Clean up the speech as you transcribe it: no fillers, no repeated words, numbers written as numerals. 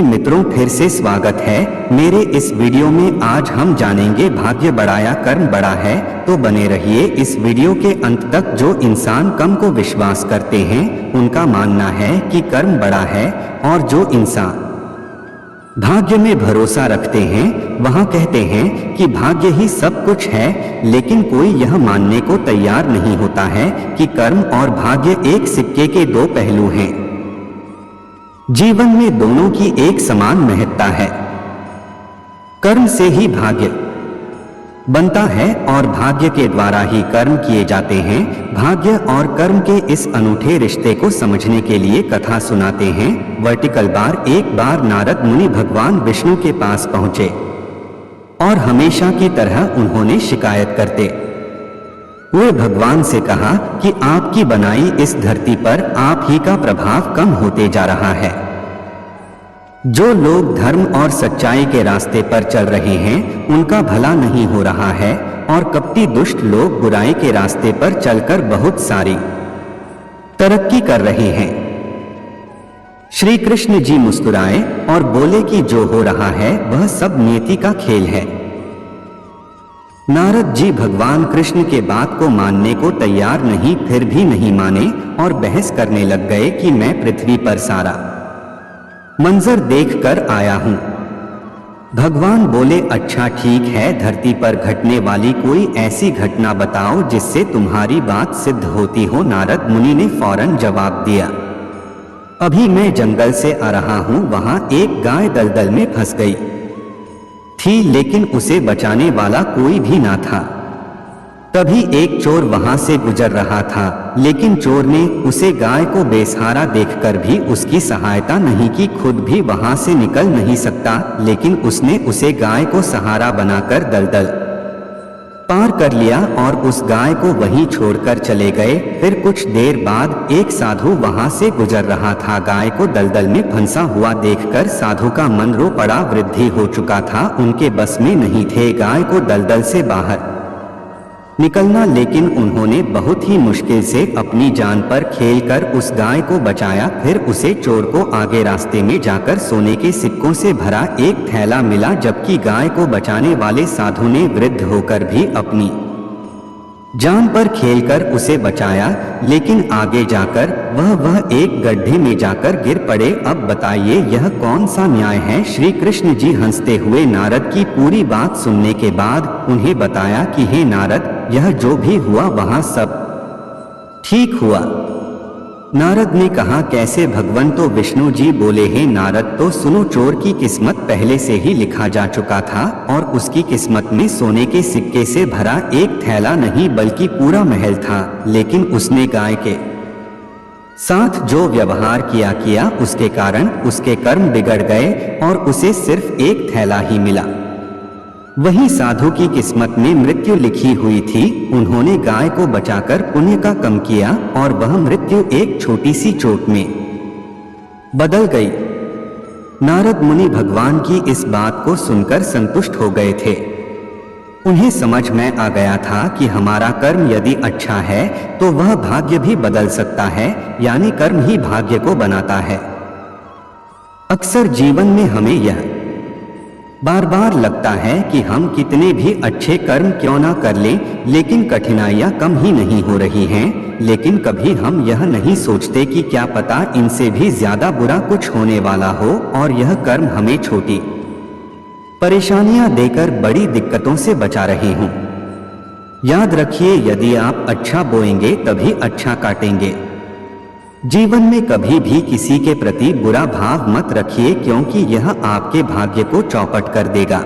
मित्रों, फिर से स्वागत है मेरे इस वीडियो में। आज हम जानेंगे भाग्य बड़ा या कर्म बड़ा है। तो बने रहिए इस वीडियो के अंत तक। जो इंसान कर्म को विश्वास करते हैं उनका मानना है कि कर्म बड़ा है, और जो इंसान भाग्य में भरोसा रखते हैं वहाँ कहते हैं कि भाग्य ही सब कुछ है। लेकिन कोई यह मानने को तैयार नहीं होता है कि कर्म और भाग्य एक सिक्के के दो पहलू हैं। जीवन में दोनों की एक समान महत्ता है। कर्म से ही भाग्य बनता है और भाग्य के द्वारा ही कर्म किए जाते हैं। भाग्य और कर्म के इस अनूठे रिश्ते को समझने के लिए कथा सुनाते हैं। Vertical bar. एक बार नारद मुनि भगवान विष्णु के पास पहुंचे और हमेशा की तरह उन्होंने शिकायत करते हुए भगवान से कहा कि आपकी बनाई इस धरती पर आप ही का प्रभाव कम होते जा रहा है। जो लोग धर्म और सच्चाई के रास्ते पर चल रहे हैं उनका भला नहीं हो रहा है, और कपटी दुष्ट लोग बुराई के रास्ते पर चलकर बहुत सारी तरक्की कर रहे हैं। श्री कृष्ण जी मुस्कुराए और बोले कि जो हो रहा है वह सब नियति का खेल है। नारद जी भगवान कृष्ण के बात को मानने को तैयार नहीं, फिर भी नहीं माने और बहस करने लग गए कि मैं पृथ्वी पर सारा मंजर देखकर आया हूं। भगवान बोले, अच्छा ठीक है, धरती पर घटने वाली कोई ऐसी घटना बताओ जिससे तुम्हारी बात सिद्ध होती हो। नारद मुनि ने फौरन जवाब दिया, अभी मैं जंगल से आ रहा हूं, वहां एक गाय दलदल में फंस गई थी, लेकिन उसे बचाने वाला कोई भी ना था। तभी एक चोर वहां से गुजर रहा था, लेकिन चोर ने उसे गाय को बेसहारा देखकर भी उसकी सहायता नहीं की। खुद भी वहां से निकल नहीं सकता, लेकिन उसने उसे गाय को सहारा बनाकर दलदल पार कर लिया और उस गाय को वहीं छोड़कर चले गए। फिर कुछ देर बाद एक साधु वहां से गुजर रहा था। गाय को दलदल में फंसा हुआ देखकर साधु का मन रो पड़ा। वृद्धि हो चुका था, उनके बस में नहीं थे गाय को दलदल से बाहर निकलना, लेकिन उन्होंने बहुत ही मुश्किल से अपनी जान पर खेलकर उस गाय को बचाया। फिर उसे चोर को आगे रास्ते में जाकर सोने के सिक्कों से भरा एक थैला मिला, जबकि गाय को बचाने वाले साधु ने वृद्ध होकर भी अपनी जान पर खेलकर उसे बचाया, लेकिन आगे जाकर वह एक गड्ढे में जाकर गिर पड़े। अब बताइए यह कौन सा न्याय है। श्री कृष्ण जी हंसते हुए नारद की पूरी बात सुनने के बाद उन्हें बताया कि हे नारद, यह जो भी हुआ वहां सब ठीक हुआ। नारद ने कहा, कैसे भगवान? तो विष्णु जी बोले, हे नारद, तो सुनो, चोर की किस्मत पहले से ही लिखा जा चुका था और उसकी किस्मत में सोने के सिक्के से भरा एक थैला नहीं बल्कि पूरा महल था। लेकिन उसने गाय के साथ जो व्यवहार किया उसके कारण उसके कर्म बिगड़ गए और उसे सिर्फ एक थैला ही मिला। वही साधु की किस्मत में मृत्यु लिखी हुई थी। उन्होंने गाय को बचाकर पुण्य का कम किया और वह मृत्यु एक छोटी सी चोट में बदल गई। नारद मुनि भगवान की इस बात को सुनकर संतुष्ट हो गए थे। उन्हें समझ में आ गया था कि हमारा कर्म यदि अच्छा है तो वह भाग्य भी बदल सकता है, यानी कर्म ही भाग्य को बनाता है। अक्सर जीवन में हमें यह बार बार लगता है कि हम कितने भी अच्छे कर्म क्यों ना कर लें, लेकिन कठिनाइयां कम ही नहीं हो रही हैं। लेकिन कभी हम यह नहीं सोचते कि क्या पता इनसे भी ज्यादा बुरा कुछ होने वाला हो और यह कर्म हमें छोटी परेशानियां देकर बड़ी दिक्कतों से बचा रहे हों। याद रखिए, यदि आप अच्छा बोएंगे तभी अच्छा काटेंगे। जीवन में कभी भी किसी के प्रति बुरा भाव मत रखिए, क्योंकि यह आपके भाग्य को चौपट कर देगा।